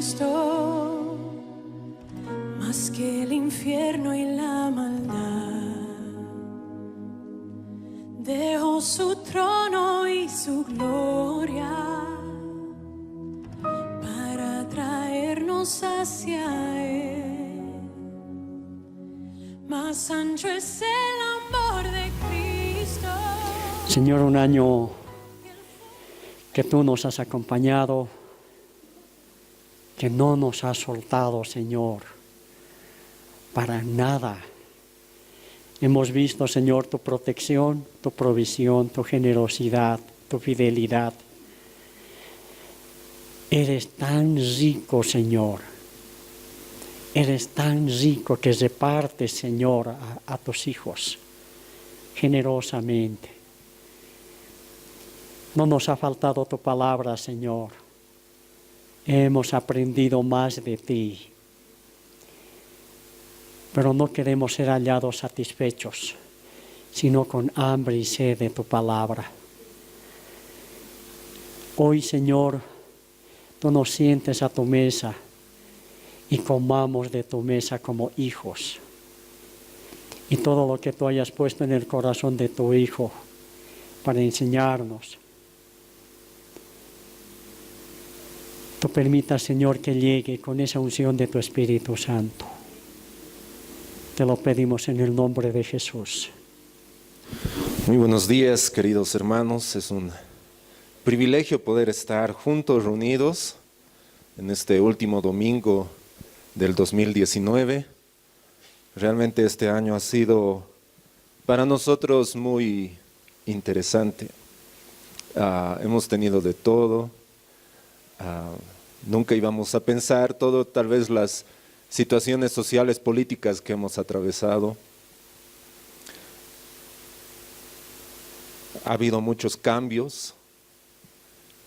Cristo, más que el infierno y la maldad. Dejó su trono y su gloria para traernos hacia Él. Más ancho es el amor de Cristo. Señor, un año que tú nos has acompañado, que no nos has soltado, Señor, para nada. Hemos visto, Señor, tu protección, tu provisión, tu generosidad, tu fidelidad. Eres tan rico, Señor. Eres tan rico que repartes, Señor, a tus hijos generosamente. No nos ha faltado tu palabra, Señor. Hemos aprendido más de ti. Pero no queremos ser hallados satisfechos, sino con hambre y sed de tu palabra. Hoy, Señor, tú nos sientes a tu mesa y comamos de tu mesa como hijos. Y todo lo que tú hayas puesto en el corazón de tu Hijo para enseñarnos, tú permitas, Señor, que llegue con esa unción de tu Espíritu Santo. Te lo pedimos en el nombre de Jesús. Muy buenos días, queridos hermanos. Es un privilegio poder estar juntos, reunidos, en este último domingo del 2019. Realmente este año ha sido para nosotros muy interesante. Hemos tenido de todo. Nunca íbamos a pensar todo, tal vez las situaciones sociales, políticas que hemos atravesado. Ha habido muchos cambios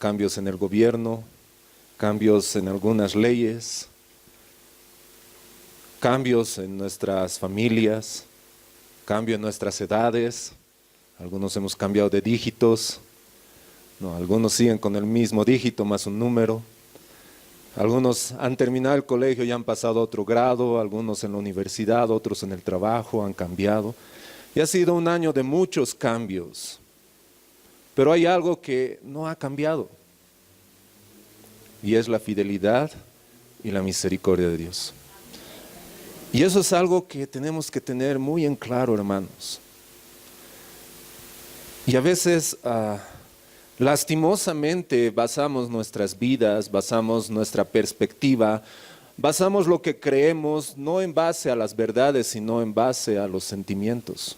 en el gobierno, cambios en algunas leyes, cambios en nuestras familias, cambio en nuestras edades. Algunos hemos cambiado de dígitos, algunos siguen con el mismo dígito más un número. Algunos han terminado el colegio y han pasado a otro grado, algunos en la universidad, otros en el trabajo, han cambiado. Y ha sido un año de muchos cambios. Pero hay algo que no ha cambiado. Y es la fidelidad y la misericordia de Dios. Y eso es algo que tenemos que tener muy en claro, hermanos. Y a veces lastimosamente basamos nuestras vidas, basamos nuestra perspectiva, basamos lo que creemos no en base a las verdades, sino en base a los sentimientos.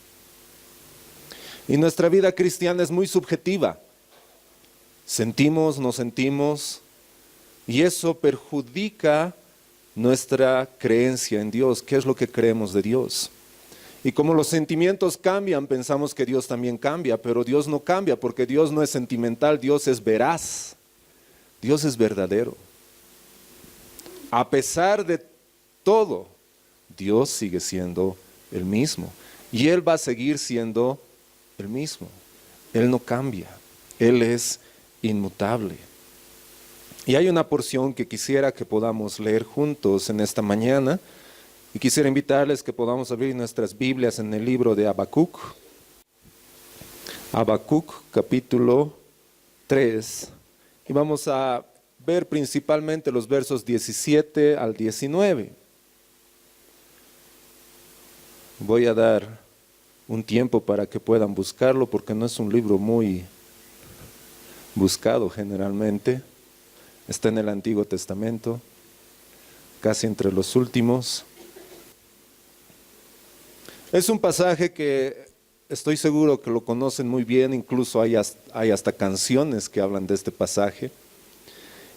Y nuestra vida cristiana es muy subjetiva. Sentimos, no sentimos, y eso perjudica nuestra creencia en Dios. ¿Qué es lo que creemos de Dios? Y como los sentimientos cambian, pensamos que Dios también cambia, pero Dios no cambia porque Dios no es sentimental, Dios es veraz, Dios es verdadero. A pesar de todo, Dios sigue siendo el mismo y Él va a seguir siendo el mismo. Él no cambia, Él es inmutable. Y hay una porción que quisiera que podamos leer juntos en esta mañana. Y quisiera invitarles que podamos abrir nuestras Biblias en el libro de Habacuc. Habacuc, capítulo 3. Y vamos a ver principalmente los versos 17 al 19. Voy a dar un tiempo para que puedan buscarlo, porque no es un libro muy buscado generalmente. Está en el Antiguo Testamento, casi entre los últimos. Es un pasaje que estoy seguro que lo conocen muy bien, incluso hay hasta canciones que hablan de este pasaje.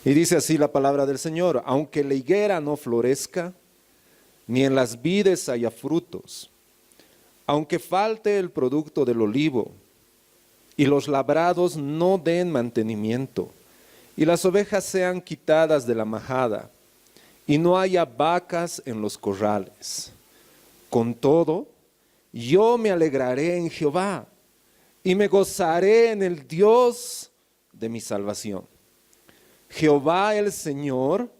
Y dice así la palabra del Señor: aunque la higuera no florezca, ni en las vides haya frutos, aunque falte el producto del olivo, y los labrados no den mantenimiento, y las ovejas sean quitadas de la majada, y no haya vacas en los corrales, con todo, yo me alegraré en Jehová y me gozaré en el Dios de mi salvación. Jehová el Señor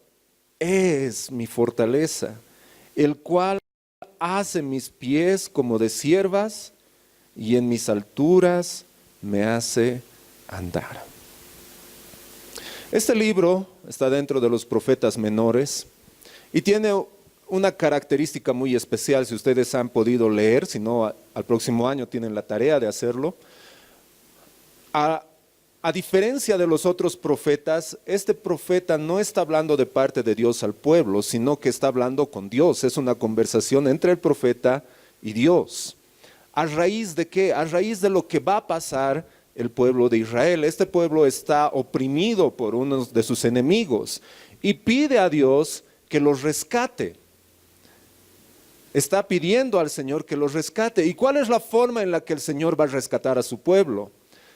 es mi fortaleza, el cual hace mis pies como de ciervas y en mis alturas me hace andar. Este libro está dentro de los profetas menores y tiene una característica muy especial. Si ustedes han podido leer, si no, al próximo año tienen la tarea de hacerlo. A diferencia de los otros profetas, este profeta no está hablando de parte de Dios al pueblo, sino que está hablando con Dios. Es una conversación entre el profeta y Dios. ¿A raíz de qué? A raíz de lo que va a pasar el pueblo de Israel. Este pueblo está oprimido por uno de sus enemigos y pide a Dios que los rescate. Está pidiendo al Señor que los rescate. ¿Y cuál es la forma en la que el Señor va a rescatar a su pueblo?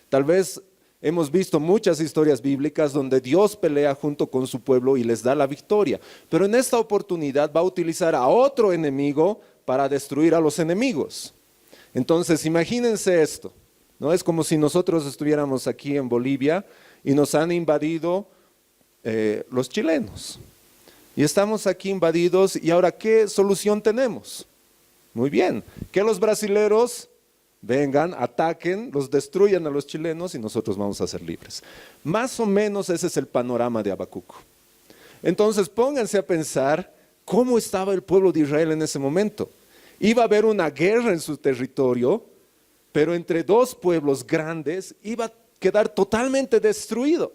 Tal vez hemos visto muchas historias bíblicas donde Dios pelea junto con su pueblo y les da la victoria. Pero en esta oportunidad va a utilizar a otro enemigo para destruir a los enemigos. Entonces imagínense esto, ¿no? Es como si nosotros estuviéramos aquí en Bolivia y nos han invadido los chilenos. Y estamos aquí invadidos y ahora ¿qué solución tenemos? Muy bien, que los brasileros vengan, ataquen, los destruyan a los chilenos y nosotros vamos a ser libres. Más o menos ese es el panorama de Habacuc. Entonces pónganse a pensar cómo estaba el pueblo de Israel en ese momento. Iba a haber una guerra en su territorio, pero entre dos pueblos grandes iba a quedar totalmente destruido.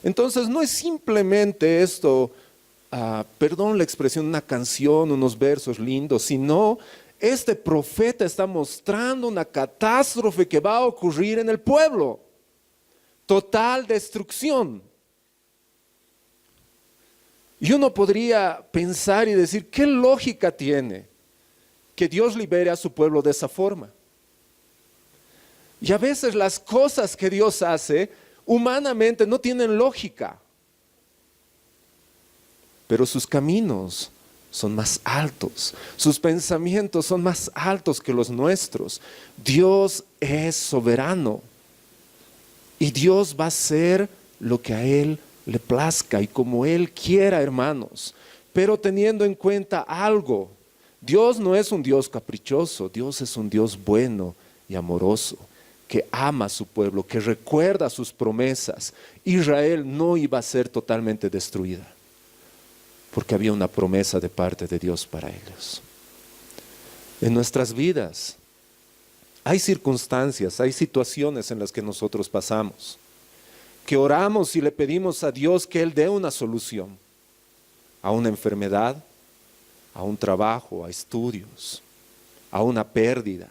Entonces no es simplemente esto, perdón la expresión, una canción, unos versos lindos, sino este profeta está mostrando una catástrofe que va a ocurrir en el pueblo. Total destrucción. Y uno podría pensar y decir, ¿qué lógica tiene que Dios libere a su pueblo de esa forma? Y a veces las cosas que Dios hace humanamente no tienen lógica, pero sus caminos son más altos, sus pensamientos son más altos que los nuestros. Dios es soberano y Dios va a hacer lo que a Él le plazca y como Él quiera, hermanos, pero teniendo en cuenta algo: Dios no es un Dios caprichoso, Dios es un Dios bueno y amoroso, que ama a su pueblo, que recuerda sus promesas. Israel no iba a ser totalmente destruida, porque había una promesa de parte de Dios para ellos. En nuestras vidas hay circunstancias, hay situaciones en las que nosotros pasamos, que oramos y le pedimos a Dios que Él dé una solución a una enfermedad, a un trabajo, a estudios, a una pérdida,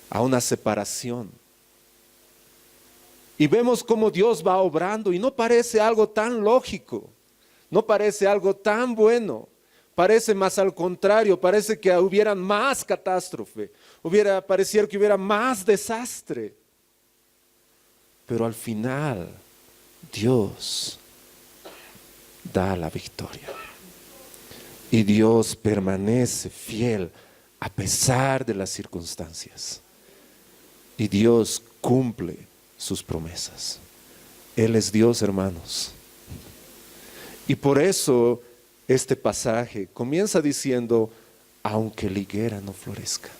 a una separación. Y vemos cómo Dios va obrando y no parece algo tan lógico, no parece algo tan bueno, parece más al contrario, parece que hubiera más catástrofe, pareciera que hubiera más desastre. Pero al final Dios da la victoria. Y Dios permanece fiel a pesar de las circunstancias. Y Dios cumple sus promesas. Él es Dios, hermanos. Y por eso este pasaje comienza diciendo, aunque la higuera no florezca.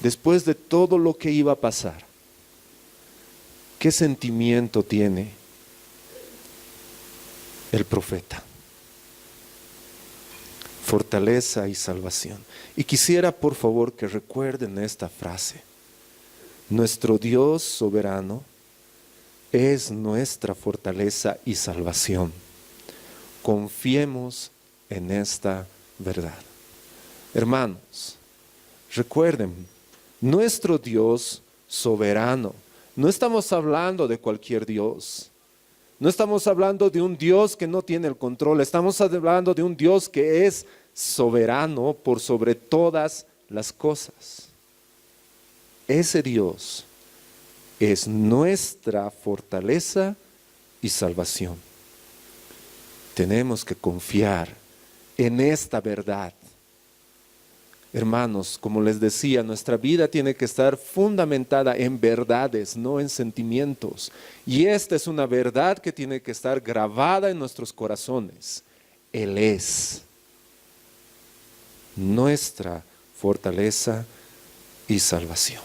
Después de todo lo que iba a pasar, ¿qué sentimiento tiene el profeta? Fortaleza y salvación. Y quisiera por favor que recuerden esta frase: nuestro Dios soberano es nuestra fortaleza y salvación. Confiemos en esta verdad. Hermanos, recuerden, nuestro Dios soberano. No estamos hablando de cualquier Dios. No estamos hablando de un Dios que no tiene el control. Estamos hablando de un Dios que es soberano por sobre todas las cosas. Ese Dios es nuestra fortaleza y salvación. Tenemos que confiar en esta verdad. Hermanos, como les decía, nuestra vida tiene que estar fundamentada en verdades, no en sentimientos. Y esta es una verdad que tiene que estar grabada en nuestros corazones. Él es nuestra fortaleza y salvación.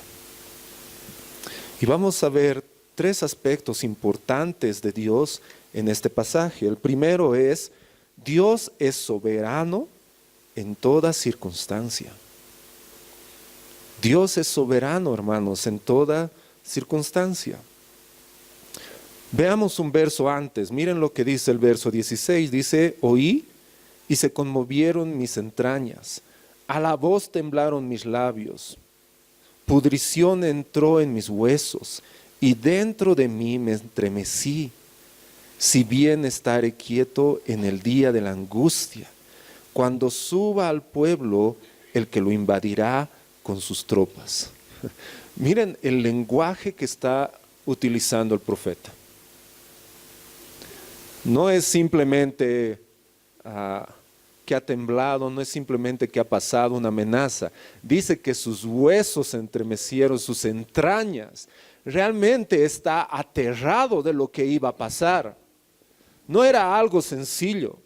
Y vamos a ver 3 aspectos importantes de Dios en este pasaje. El primero es, Dios es soberano en toda circunstancia. Dios es soberano, hermanos, en toda circunstancia. Veamos un verso antes. Miren lo que dice el verso 16. Dice, oí y se conmovieron mis entrañas. A la voz temblaron mis labios. Pudrición entró en mis huesos y dentro de mí me estremecí. Si bien estaré quieto en el día de la angustia, cuando suba al pueblo el que lo invadirá con sus tropas. Miren el lenguaje que está utilizando el profeta. No es simplemente que ha temblado, no es simplemente que ha pasado una amenaza. Dice que sus huesos se entremecieron, sus entrañas. Realmente está aterrado de lo que iba a pasar. No era algo sencillo.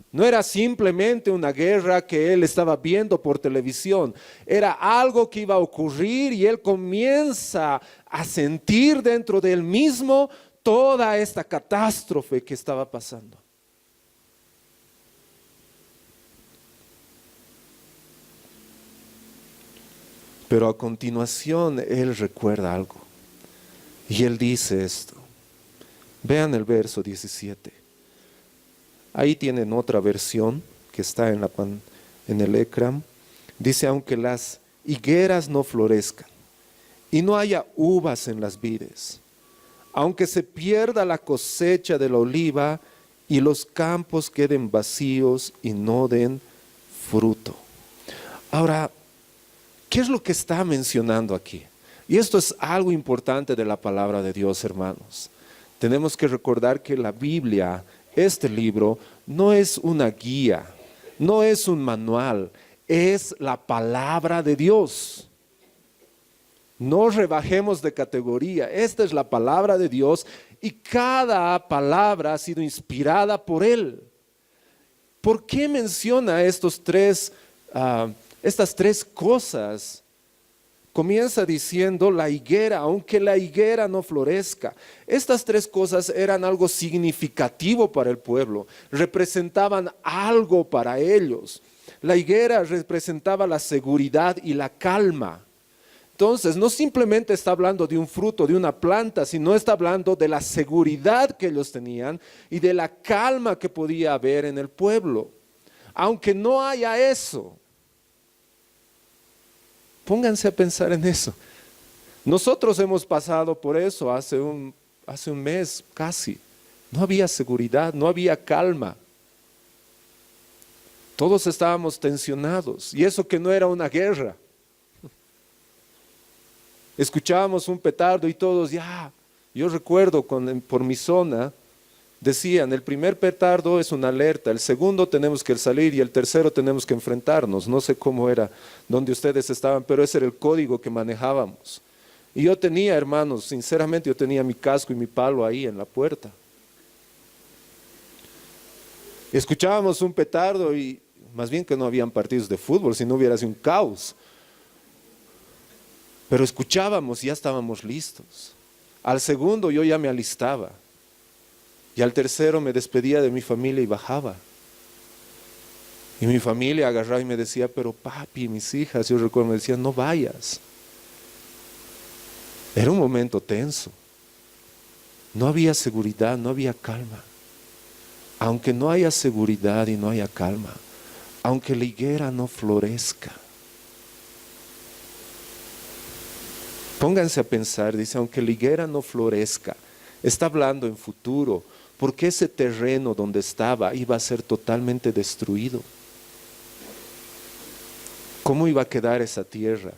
No era simplemente una guerra que él estaba viendo por televisión. Era algo que iba a ocurrir y él comienza a sentir dentro de él mismo toda esta catástrofe que estaba pasando. Pero a continuación él recuerda algo. Y él dice esto. Vean el verso 17. Ahí tienen otra versión que está en el ecran. Dice, aunque las higueras no florezcan y no haya uvas en las vides, aunque se pierda la cosecha de la oliva y los campos queden vacíos y no den fruto. Ahora, ¿qué es lo que está mencionando aquí? Y esto es algo importante de la palabra de Dios, hermanos. Tenemos que recordar que la Biblia, este libro, no es una guía, no es un manual, es la palabra de Dios. No rebajemos de categoría, esta es la palabra de Dios y cada palabra ha sido inspirada por Él. ¿Por qué menciona estas 3 cosas? Comienza diciendo la higuera, aunque la higuera no florezca. Estas 3 cosas eran algo significativo para el pueblo, representaban algo para ellos. La higuera representaba la seguridad y la calma. Entonces, no simplemente está hablando de un fruto, de una planta, sino está hablando de la seguridad que ellos tenían y de la calma que podía haber en el pueblo. Aunque no haya eso, pónganse a pensar en eso. Nosotros hemos pasado por eso hace un mes casi. No había seguridad, no había calma. Todos estábamos tensionados y eso que no era una guerra. Escuchábamos un petardo y todos yo recuerdo por mi zona decían, el primer petardo es una alerta, el segundo tenemos que salir y el tercero tenemos que enfrentarnos. No sé cómo era donde ustedes estaban, pero ese era el código que manejábamos. Y yo tenía, hermanos, sinceramente yo tenía mi casco y mi palo ahí en la puerta. Escuchábamos un petardo y más bien que no habían partidos de fútbol, si no hubiera sido un caos. Pero escuchábamos y ya estábamos listos. Al segundo yo ya me alistaba. Y al tercero me despedía de mi familia y bajaba. Y mi familia agarraba y me decía, pero papi, mis hijas, yo recuerdo, me decían, no vayas. Era un momento tenso. No había seguridad, no había calma. Aunque no haya seguridad y no haya calma, aunque la higuera no florezca. Pónganse a pensar, dice, aunque la higuera no florezca, está hablando en futuro, porque ese terreno donde estaba iba a ser totalmente destruido. ¿Cómo iba a quedar esa tierra?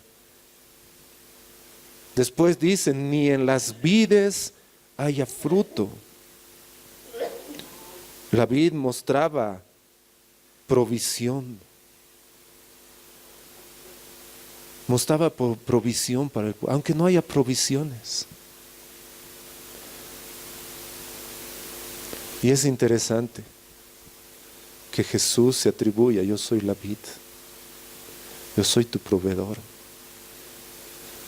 Después dice, ni en las vides haya fruto. La vid mostraba provisión. mostraba provisión para el pueblo, aunque no haya provisiones. Y es interesante que Jesús se atribuya: yo soy la vid, yo soy tu proveedor.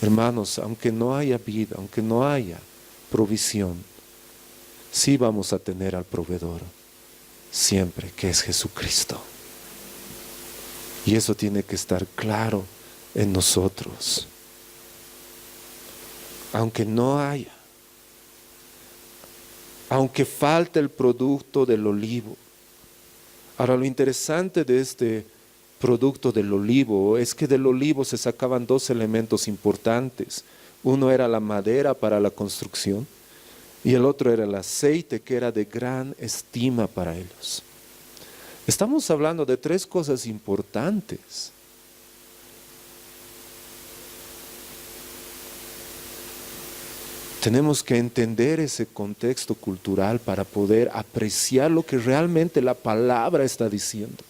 Hermanos, aunque no haya vida, aunque no haya provisión, sí vamos a tener al proveedor siempre, que es Jesucristo. Y eso tiene que estar claro en nosotros. Aunque no haya, aunque falte el producto del olivo. Ahora, lo interesante de este producto del olivo es que del olivo se sacaban dos elementos importantes. Uno era la madera para la construcción y el otro era el aceite, que era de gran estima para ellos. Estamos hablando de tres cosas importantes. Tenemos que entender ese contexto cultural para poder apreciar lo que realmente la palabra está diciendo.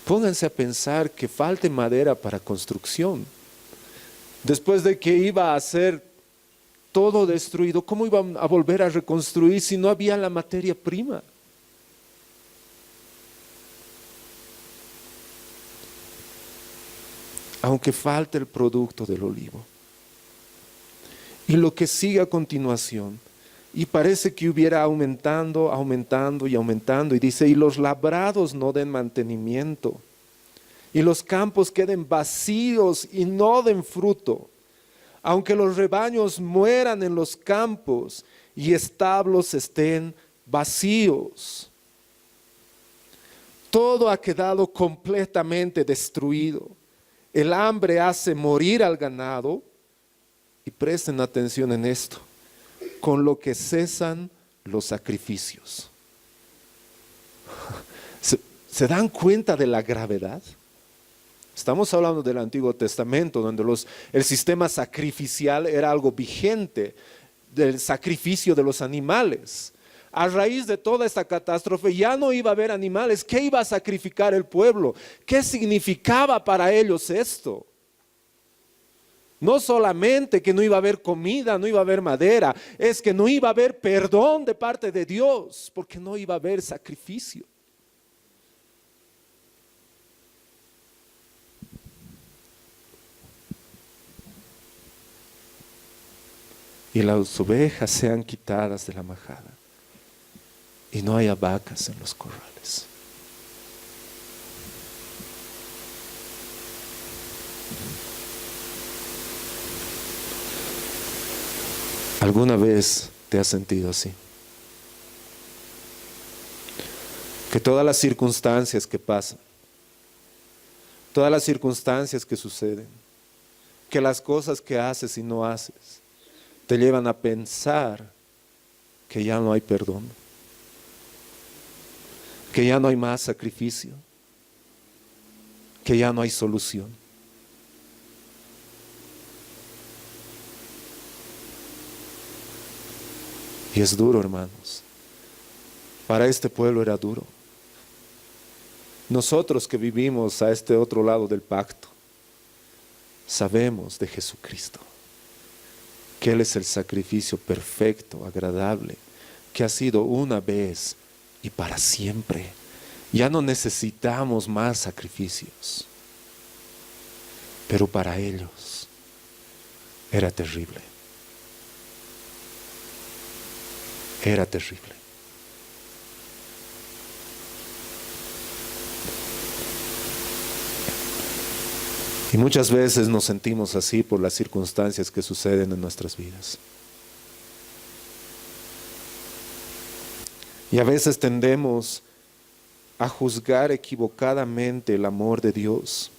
Pónganse a pensar que falte madera para construcción. Después de que iba a ser todo destruido, ¿cómo iban a volver a reconstruir si no había la materia prima? Aunque falte el producto del olivo. Y lo que sigue a continuación, y parece que hubiera aumentando y dice: y los labrados no den mantenimiento, y los campos queden vacíos y no den fruto, aunque los rebaños mueran en los campos y establos estén vacíos. Todo ha quedado completamente destruido. El hambre hace morir al ganado. Y presten atención en esto: con lo que cesan los sacrificios. ¿Se dan cuenta de la gravedad? Estamos hablando del Antiguo Testamento, donde el sistema sacrificial era algo vigente, del sacrificio de los animales. A raíz de toda esta catástrofe ya no iba a haber animales. ¿Qué iba a sacrificar el pueblo? ¿Qué significaba para ellos esto? No solamente que no iba a haber comida, no iba a haber madera, es que no iba a haber perdón de parte de Dios, porque no iba a haber sacrificio. Y las ovejas sean quitadas de la majada, y no haya vacas en los corrales. ¿Alguna vez te has sentido así? Que todas las circunstancias que pasan, todas las circunstancias que suceden, que las cosas que haces y no haces, te llevan a pensar que ya no hay perdón, que ya no hay más sacrificio, que ya no hay solución. Y es duro, hermanos. Para este pueblo era duro. Nosotros que vivimos a este otro lado del pacto, sabemos de Jesucristo, que Él es el sacrificio perfecto, agradable, que ha sido una vez y para siempre. Ya no necesitamos más sacrificios. Pero para ellos era terrible. Era terrible. Y muchas veces nos sentimos así por las circunstancias que suceden en nuestras vidas. Y a veces tendemos a juzgar equivocadamente el amor de Dios,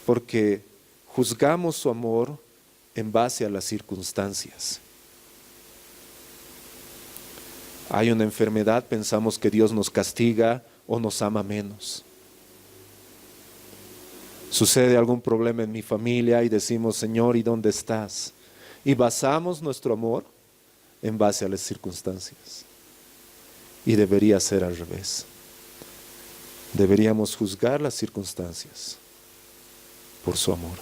porque juzgamos su amor en base a las circunstancias. Hay una enfermedad, pensamos que Dios nos castiga o nos ama menos. Sucede algún problema en mi familia y decimos: Señor, ¿y dónde estás? Y basamos nuestro amor en base a las circunstancias. Y debería ser al revés. Deberíamos juzgar las circunstancias por su amor.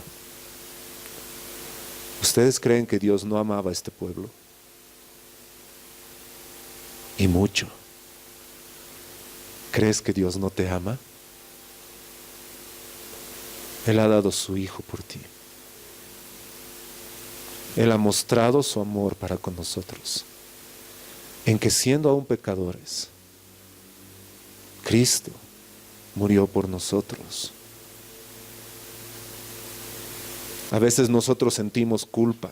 ¿Ustedes creen que Dios no amaba a este pueblo? Y mucho. ¿Crees que Dios no te ama? Él ha dado su Hijo por ti. Él ha mostrado su amor para con nosotros, en que siendo aún pecadores, Cristo murió por nosotros. A veces nosotros sentimos culpa,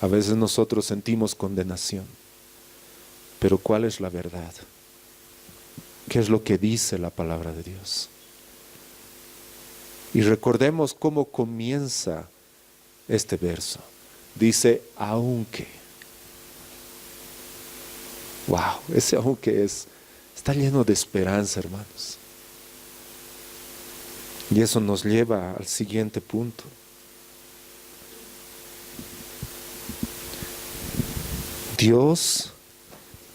a veces nosotros sentimos condenación, pero ¿cuál es la verdad? ¿Qué es lo que dice la palabra de Dios? Y recordemos cómo comienza este verso. Dice, aunque. Wow, ese aunque está lleno de esperanza, hermanos. Y eso nos lleva al siguiente punto. Dios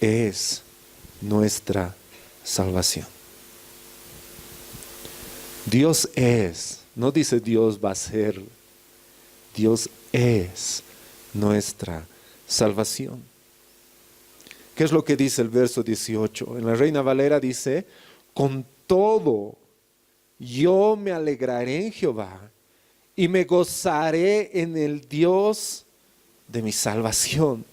es nuestra salvación. Dios es, no dice Dios va a ser, Dios es nuestra salvación. ¿Qué es lo que dice el verso 18? En la Reina Valera dice, con todo yo me alegraré en Jehová y me gozaré en el Dios de mi salvación.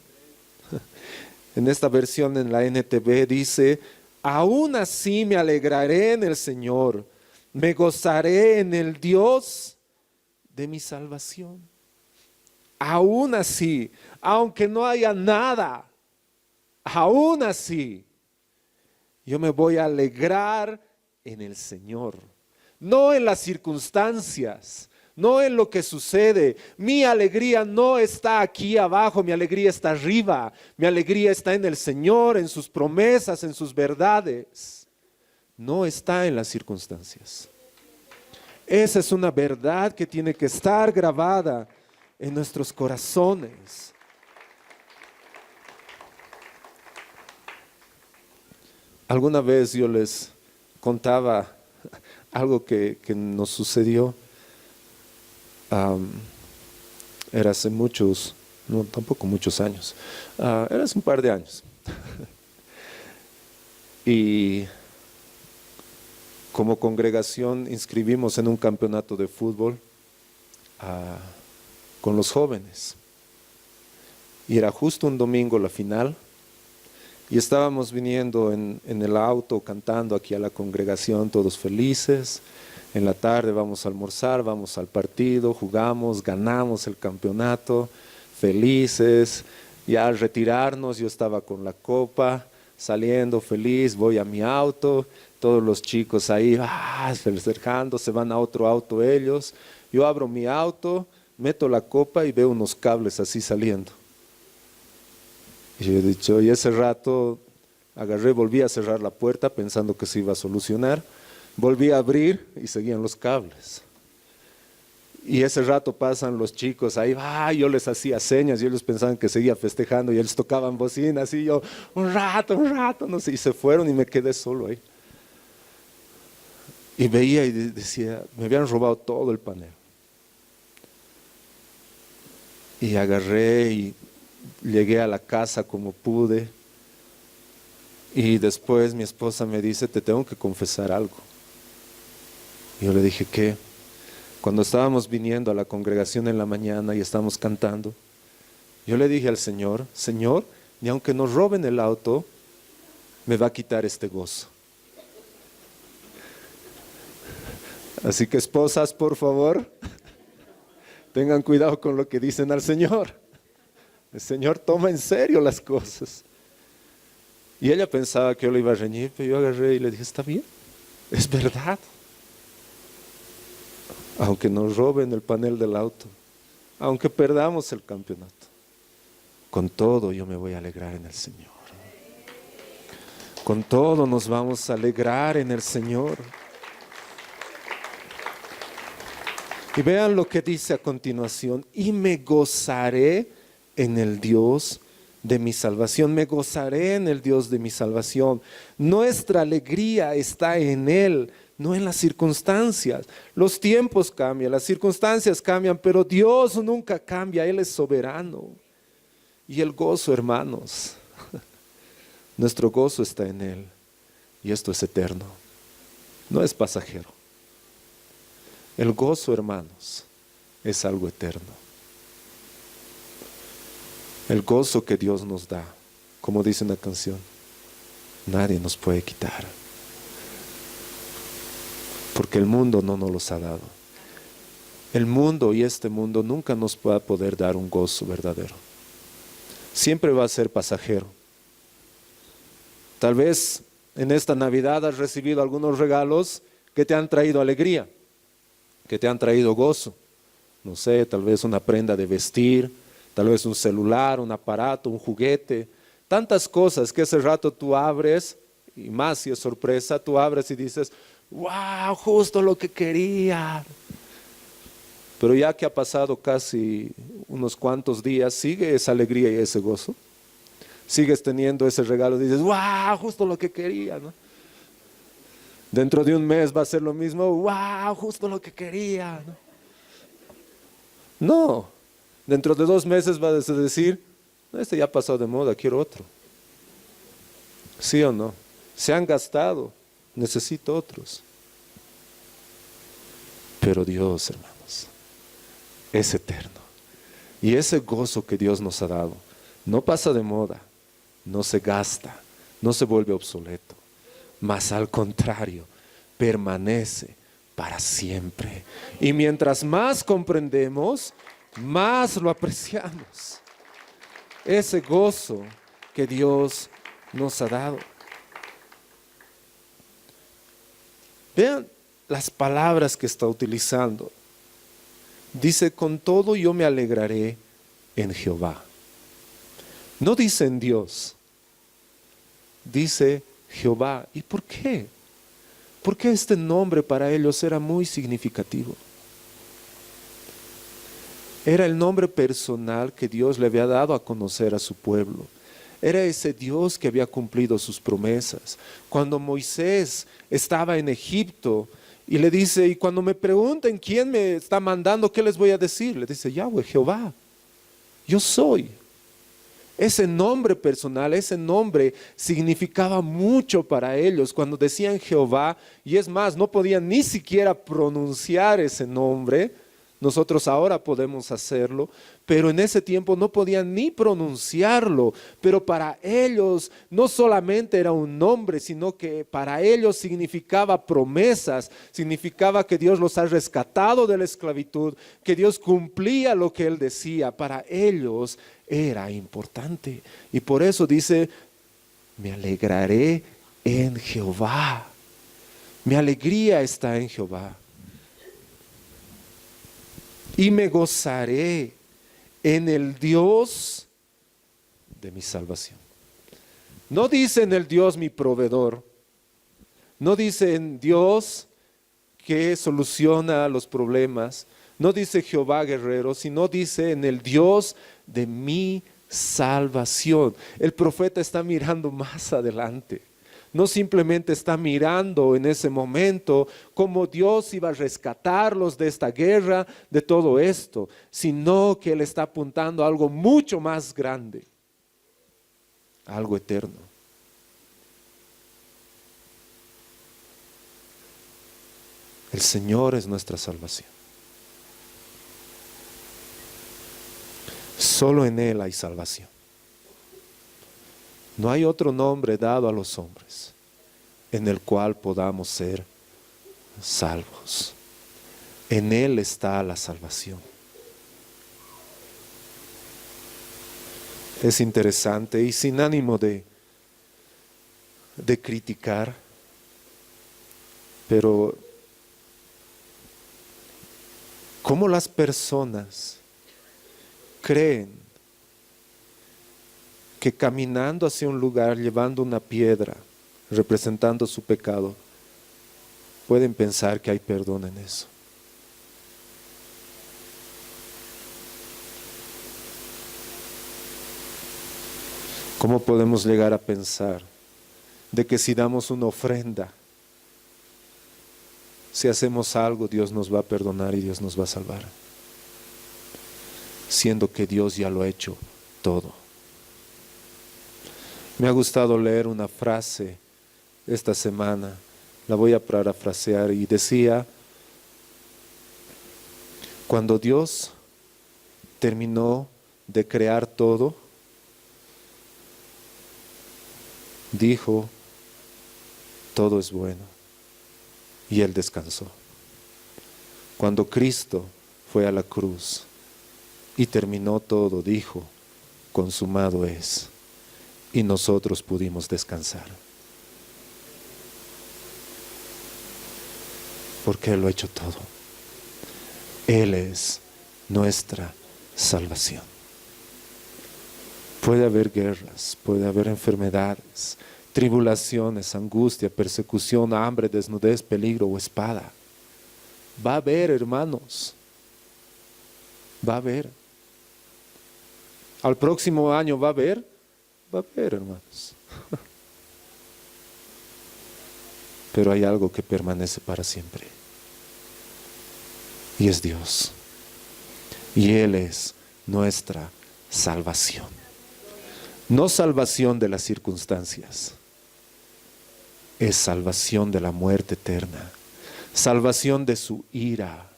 En esta versión, en la NTV, dice, aún así me alegraré en el Señor, me gozaré en el Dios de mi salvación. Aún así, aunque no haya nada, aún así, yo me voy a alegrar en el Señor, no en las circunstancias, no en lo que sucede. Mi alegría no está aquí abajo, mi alegría está arriba, mi alegría está en el Señor, en sus promesas, en sus verdades. No está en las circunstancias. Esa es una verdad que tiene que estar grabada en nuestros corazones. Alguna vez yo les contaba algo que nos sucedió. Era hace muchos, no, tampoco muchos años. Era hace un par de años. Y como congregación inscribimos en un campeonato de fútbol con los jóvenes. Y era justo un domingo la final. Y estábamos viniendo en el auto cantando aquí a la congregación, todos felices. En la tarde vamos a almorzar, vamos al partido, jugamos, ganamos el campeonato, felices. Ya al retirarnos yo estaba con la copa, saliendo feliz, voy a mi auto, todos los chicos ahí, acercando, se van a otro auto ellos. Yo abro mi auto, meto la copa y veo unos cables así saliendo. Y yo he dicho, y ese rato agarré, volví a cerrar la puerta pensando que se iba a solucionar. Volví a abrir y seguían los cables. Y ese rato pasan los chicos ahí, yo les hacía señas y ellos pensaban que seguía festejando y ellos tocaban bocinas y yo, un rato, no sé, y se fueron y me quedé solo ahí. Y veía y decía, me habían robado todo el panel. Y agarré y llegué a la casa como pude. Y después mi esposa me dice, te tengo que confesar algo. Y yo le dije, ¿qué? Cuando estábamos viniendo a la congregación en la mañana y estábamos cantando, yo le dije al Señor, Señor, ni aunque nos roben el auto, me va a quitar este gozo. Así que esposas, por favor, tengan cuidado con lo que dicen al Señor. El Señor toma en serio las cosas. Y ella pensaba que yo le iba a reñir, pero yo agarré y le dije, está bien, es verdad. Aunque nos roben el panel del auto, aunque perdamos el campeonato, con todo yo me voy a alegrar en el Señor. Con todo nos vamos a alegrar en el Señor. Y vean lo que dice a continuación, y me gozaré en el Dios de mi salvación. Me gozaré en el Dios de mi salvación. Nuestra alegría está en Él, no en las circunstancias. Los tiempos cambian, las circunstancias cambian, pero Dios nunca cambia, Él es soberano. Y el gozo, hermanos, nuestro gozo está en Él. Y esto es eterno, no es pasajero. El gozo, hermanos, es algo eterno. El gozo que Dios nos da, como dice una canción, nadie nos puede quitar. Porque el mundo no nos los ha dado. El mundo y este mundo nunca nos va a poder dar un gozo verdadero. Siempre va a ser pasajero. Tal vez en esta Navidad has recibido algunos regalos que te han traído alegría, que te han traído gozo. No sé, tal vez una prenda de vestir, tal vez un celular, un aparato, un juguete. Tantas cosas que ese rato tú abres, y más si es sorpresa, tú abres y dices, wow, justo lo que quería. Pero ya que ha pasado casi unos cuantos días, ¿sigue esa alegría y ese gozo? Sigues teniendo ese regalo y dices, wow, justo lo que quería, ¿no? Dentro de un mes va a ser lo mismo, wow, justo lo que quería, ¿no? No, dentro de 2 meses vas a decir, este ya ha pasado de moda, quiero otro. ¿Sí o no? Se han gastado, necesito otros. Pero Dios, hermanos, es eterno. Y ese gozo que Dios nos ha dado no pasa de moda, no se gasta, no se vuelve obsoleto, mas al contrario, permanece para siempre. Y mientras más comprendemos, más lo apreciamos. Ese gozo que Dios nos ha dado. Vean las palabras que está utilizando. Dice, con todo yo me alegraré en Jehová. No dice en Dios, dice Jehová. ¿Y por qué? Porque este nombre para ellos era muy significativo. Era el nombre personal que Dios le había dado a conocer a su pueblo. Era ese Dios que había cumplido sus promesas. Cuando Moisés estaba en Egipto y le dice, y cuando me pregunten quién me está mandando, ¿qué les voy a decir? Le dice, Yahweh, Jehová, yo soy. Ese nombre personal, ese nombre significaba mucho para ellos cuando decían Jehová, y es más, no podían ni siquiera pronunciar ese nombre. Nosotros ahora podemos hacerlo, pero en ese tiempo no podían ni pronunciarlo. Pero para ellos no solamente era un nombre, sino que para ellos significaba promesas, significaba que Dios los ha rescatado de la esclavitud, que Dios cumplía lo que Él decía. Para ellos era importante. Y por eso dice, me alegraré en Jehová. Mi alegría está en Jehová. Y me gozaré en el Dios de mi salvación. No dice en el Dios mi proveedor. No dice en Dios que soluciona los problemas. No dice Jehová guerrero, sino dice en el Dios de mi salvación. El profeta está mirando más adelante. No simplemente está mirando en ese momento cómo Dios iba a rescatarlos de esta guerra, de todo esto, sino que Él está apuntando a algo mucho más grande, a algo eterno. El Señor es nuestra salvación. Solo en Él hay salvación. No hay otro nombre dado a los hombres en el cual podamos ser salvos. En Él está la salvación. Es interesante y sin ánimo de criticar, pero cómo las personas creen que caminando hacia un lugar, llevando una piedra, representando su pecado, pueden pensar que hay perdón en eso. ¿Cómo podemos llegar a pensar de que si damos una ofrenda, si hacemos algo, Dios nos va a perdonar y Dios nos va a salvar? Siendo que Dios ya lo ha hecho todo. Me ha gustado leer una frase esta semana, la voy a parafrasear, y decía: cuando Dios terminó de crear todo, dijo, todo es bueno, y Él descansó. Cuando Cristo fue a la cruz y terminó todo, dijo, consumado es, y nosotros pudimos descansar. Porque Él lo ha hecho todo. Él es nuestra salvación. Puede haber guerras, puede haber enfermedades, tribulaciones, angustia, persecución, hambre, desnudez, peligro o espada. Va a haber, hermanos. Va a haber. Al próximo año va a haber, hermanos. Pero hay algo que permanece para siempre. Y es Dios. Y Él es nuestra salvación. No salvación de las circunstancias. Es salvación de la muerte eterna. Salvación de su ira.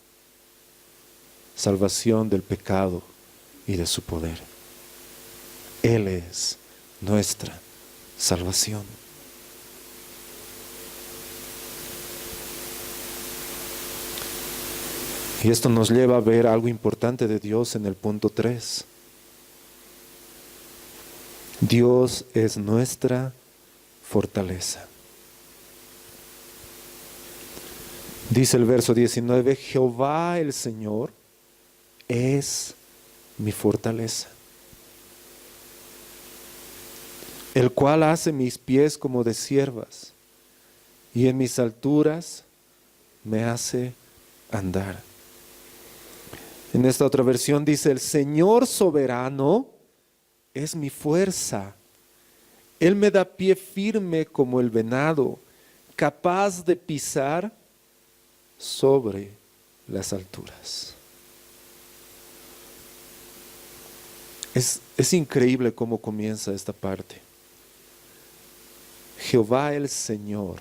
Salvación del pecado y de su poder. Él es nuestra salvación. Y esto nos lleva a ver algo importante de Dios en el punto 3. Dios es nuestra fortaleza. Dice el verso 19, Jehová el Señor es mi fortaleza, el cual hace mis pies como de ciervas, y en mis alturas me hace andar. En esta otra versión dice, el Señor soberano es mi fuerza. Él me da pie firme como el venado, capaz de pisar sobre las alturas. Es increíble cómo comienza esta parte. Jehová el Señor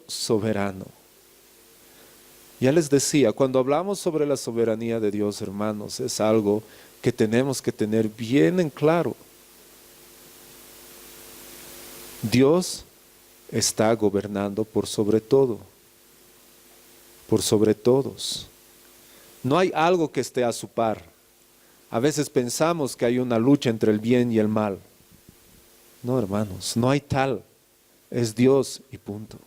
soberano. Ya les decía, cuando hablamos sobre la soberanía de Dios, hermanos, es algo que tenemos que tener bien en claro. Dios está gobernando por sobre todo, por sobre todos. No hay algo que esté a su par. A veces pensamos que hay una lucha entre el bien y el mal. No, hermanos, no hay tal. Es Dios y punto.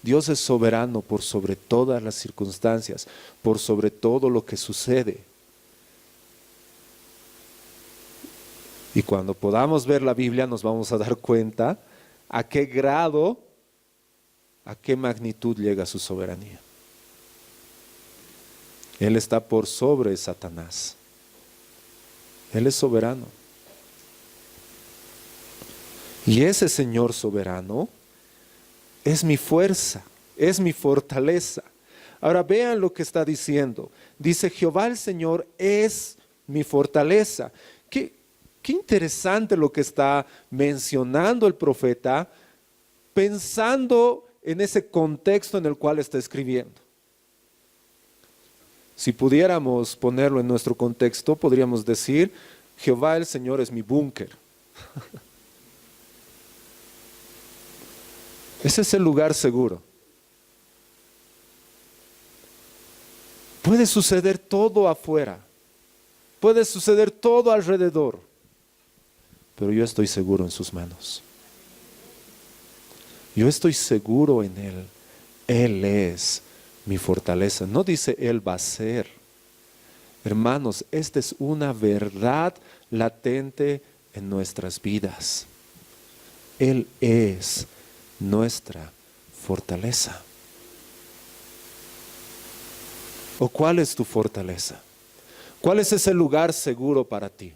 Dios es soberano por sobre todas las circunstancias, por sobre todo lo que sucede. Y cuando podamos ver la Biblia nos vamos a dar cuenta a qué grado, a qué magnitud llega su soberanía. Él está por sobre Satanás. Él es soberano. Y ese Señor soberano es mi fuerza, es mi fortaleza. Ahora vean lo que está diciendo. Dice, Jehová el Señor es mi fortaleza. Qué interesante lo que está mencionando el profeta, pensando en ese contexto en el cual está escribiendo. Si pudiéramos ponerlo en nuestro contexto, podríamos decir, Jehová el Señor es mi búnker. Ese es el lugar seguro. Puede suceder todo afuera, puede suceder todo alrededor, pero yo estoy seguro en sus manos. Yo estoy seguro en Él. Él es mi fortaleza. No dice Él va a ser. Hermanos, esta es una verdad latente en nuestras vidas. Él es nuestra fortaleza. ¿O cuál es tu fortaleza? ¿Cuál es ese lugar seguro para ti?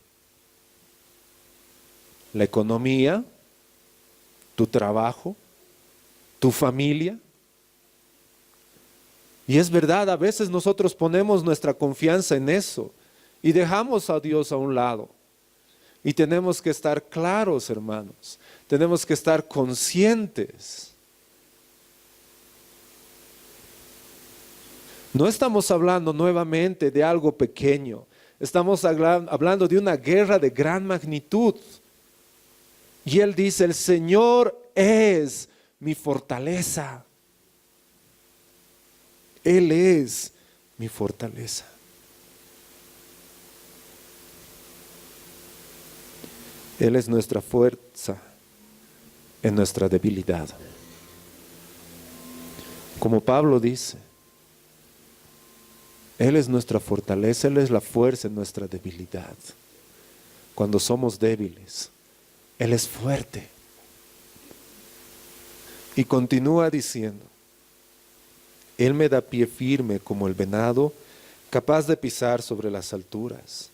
la economía, tu trabajo, tu familia. Y es verdad, a veces nosotros ponemos nuestra confianza en eso y dejamos a Dios a un lado. Y tenemos que estar claros, hermanos. Tenemos que estar conscientes. No estamos hablando nuevamente de algo pequeño. Estamos hablando de una guerra de gran magnitud. Y Él dice, el Señor es mi fortaleza. Él es mi fortaleza. Él es nuestra fuerza en nuestra debilidad. Como Pablo dice, Él es nuestra fortaleza, Él es la fuerza en nuestra debilidad. Cuando somos débiles, Él es fuerte. Y continúa diciendo, Él me da pie firme como el venado, capaz de pisar sobre las alturas,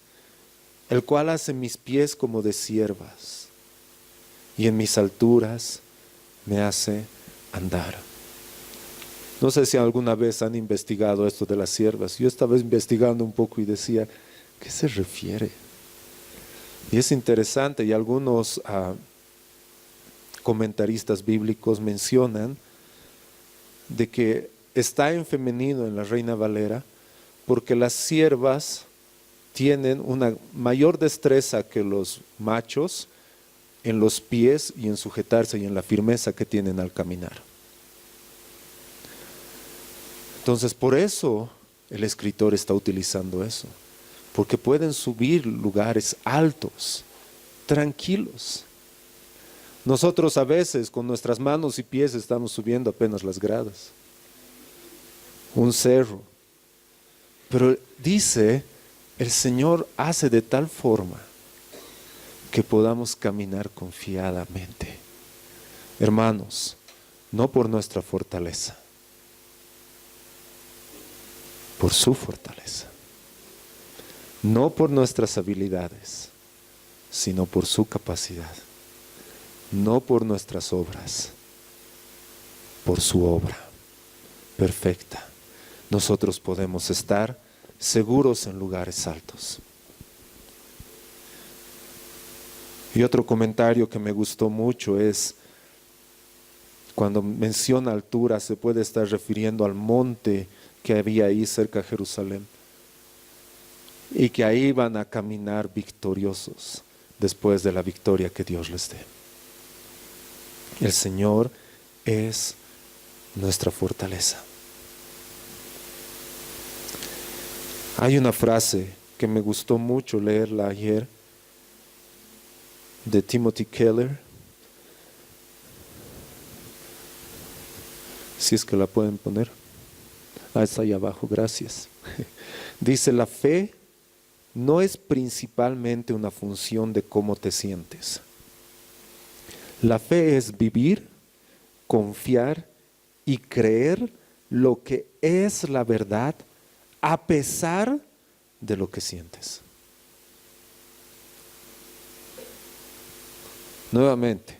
el cual hace mis pies como de ciervas, y en mis alturas me hace andar. No sé si alguna vez han investigado esto de las ciervas. Yo estaba investigando un poco y decía, ¿qué se refiere? Y es interesante, y algunos comentaristas bíblicos mencionan de que está en femenino en la Reina Valera porque las ciervas tienen una mayor destreza que los machos en los pies y en sujetarse y en la firmeza que tienen al caminar. Entonces, por eso el escritor está utilizando eso, porque pueden subir lugares altos, tranquilos. Nosotros a veces con nuestras manos y pies estamos subiendo apenas las gradas, un cerro. Pero dice, el Señor hace de tal forma que podamos caminar confiadamente. Hermanos, no por nuestra fortaleza, por su fortaleza. No por nuestras habilidades, sino por su capacidad. No por nuestras obras, por su obra perfecta. Nosotros podemos estar seguros en lugares altos. Y otro comentario que me gustó mucho es, cuando menciona altura, se puede estar refiriendo al monte que había ahí cerca de Jerusalén, y que ahí van a caminar victoriosos después de la victoria que Dios les dé. El Señor es nuestra fortaleza. Hay una frase que me gustó mucho leerla ayer, de Timothy Keller. Si es que la pueden poner. Está ahí abajo, gracias. Dice, la fe no es principalmente una función de cómo te sientes. La fe es vivir, confiar y creer lo que es la verdad a pesar de lo que sientes. Nuevamente,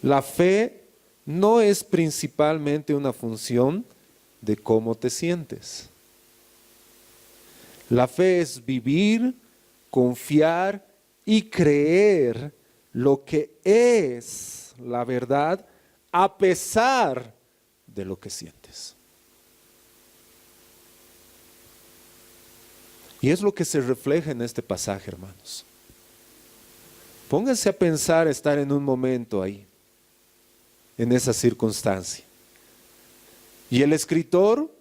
la fe no es principalmente una función de cómo te sientes. La fe es vivir, confiar y creer lo que es la verdad a pesar de lo que sientes. Y es lo que se refleja en este pasaje, hermanos. Pónganse a pensar estar en un momento ahí, en esa circunstancia. Y el escritor,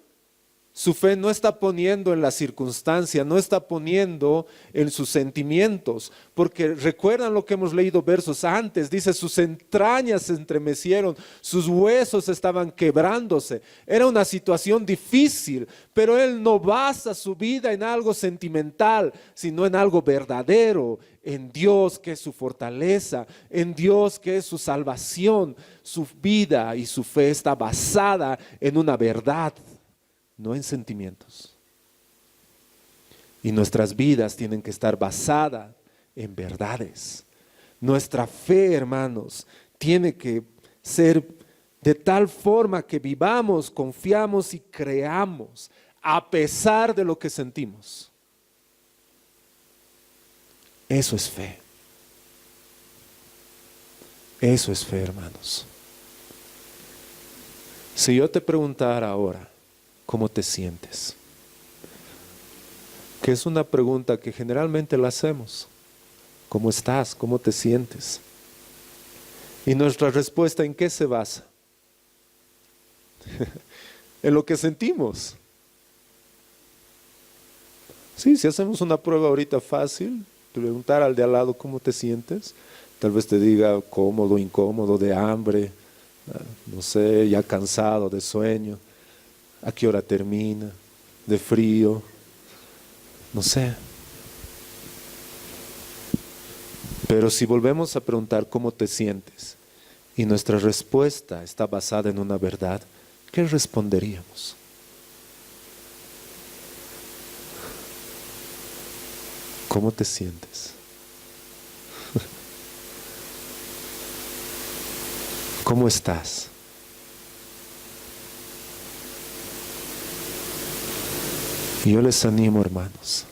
su fe no está poniendo en la circunstancia, no está poniendo en sus sentimientos, porque recuerdan lo que hemos leído versos antes, dice, sus entrañas se estremecieron, sus huesos estaban quebrándose. Era una situación difícil, pero él no basa su vida en algo sentimental, sino en algo verdadero, en Dios que es su fortaleza, en Dios que es su salvación. Su vida y su fe está basada en una verdad, no en sentimientos. Y nuestras vidas tienen que estar basadas en verdades, Nuestra fe, hermanos, tiene que ser de tal forma que vivamos, confiamos y creamos a pesar de lo que sentimos. Eso es fe. Eso es fe, hermanos. Si yo te preguntara ahora, ¿cómo te sientes? Que es una pregunta que generalmente la hacemos. ¿Cómo estás? ¿Cómo te sientes? Y nuestra respuesta, ¿en qué se basa? En lo que sentimos. Sí, si hacemos una prueba ahorita fácil, preguntar al de al lado cómo te sientes, tal vez te diga cómodo, incómodo, de hambre, no sé, ya cansado, de sueño, a qué hora termina, de frío, no sé. Pero si volvemos a preguntar cómo te sientes y nuestra respuesta está basada en una verdad, ¿qué responderíamos? ¿Cómo te sientes? ¿Cómo estás? Y yo les animo, hermanos,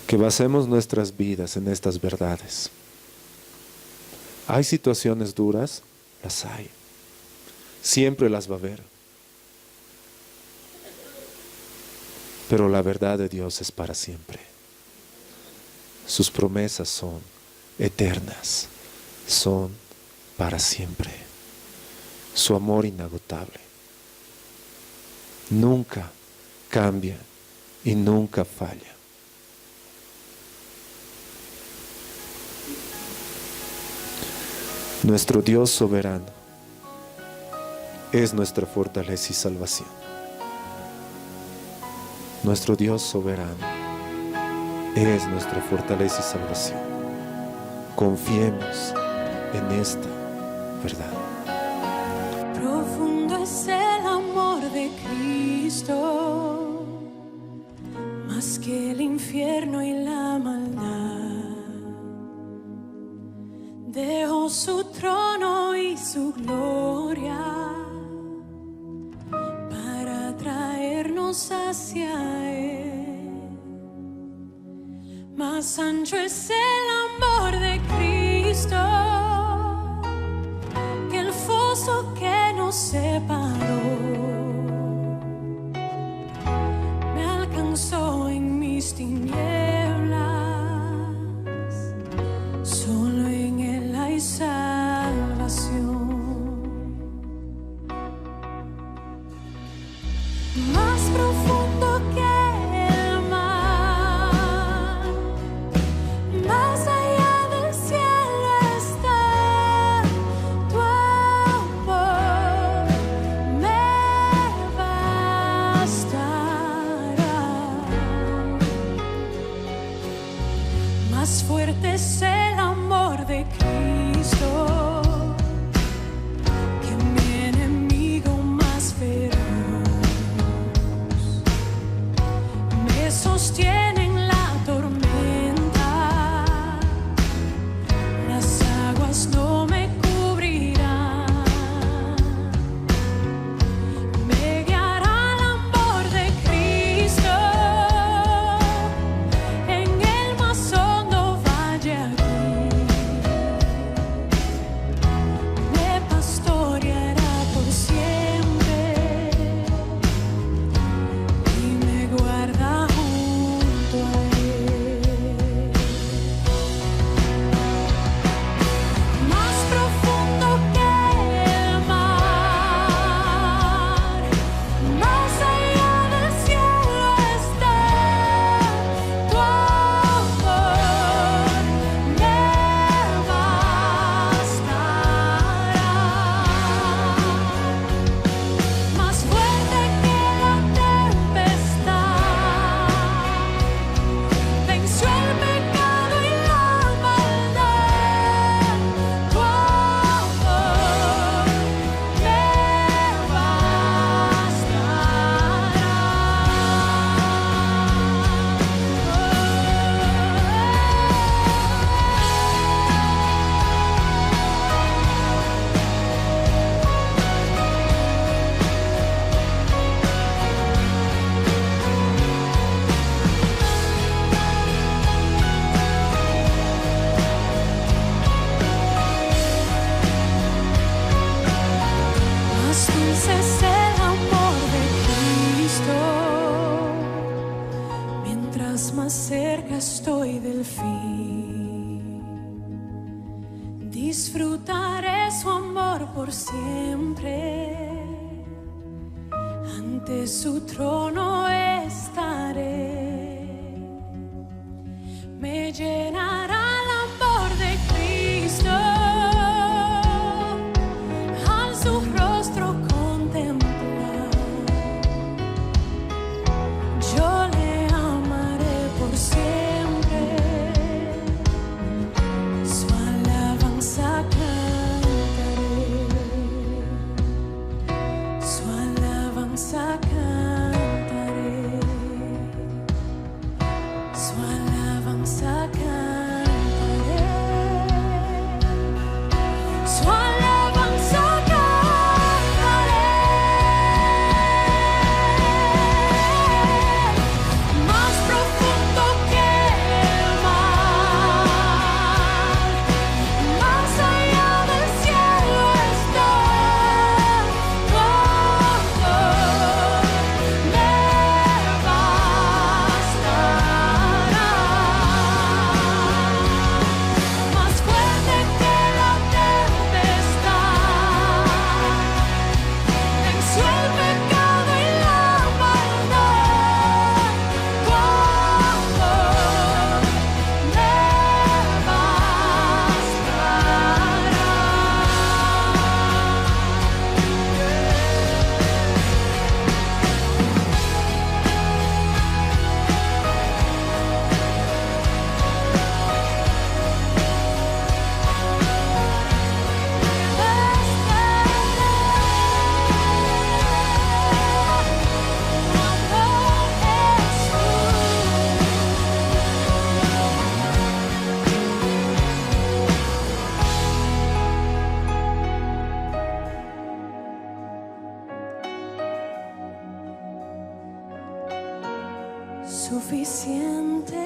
que basemos nuestras vidas en estas verdades. ¿Hay situaciones duras? Las hay. Siempre las va a haber. Pero la verdad de Dios es para siempre. Sus promesas son eternas, son para siempre. Su amor inagotable nunca cambia y nunca falla. Nuestro Dios soberano es nuestra fortaleza y salvación. Nuestro Dios soberano es nuestra fortaleza y salvación. Confiemos en esta verdad. Profundo es el amor de Cristo, más que el infierno y la maldad. Dejó su trono y su gloria para traernos hacia Él. Más ancho es el amor de Cristo que el foso que nos separó. Me alcanzó en mis tinieblas, solo en Él hay salvación. Más profundo que el mar, más allá del cielo está. por siempre. Ante su trono estaré. Me llenará el amor de Cristo. Al su rostro contemplar, yo le amaré por siempre. Su alabanza cantaré. Su alabanza cantaré. Su alabanza cantaré. Su alabanza cantaré. Más profundo que el mar, más allá del cielo está. Todo me bastará. Más fuerte que la tempestad, venció el pecado y la maldad. Todo me suficiente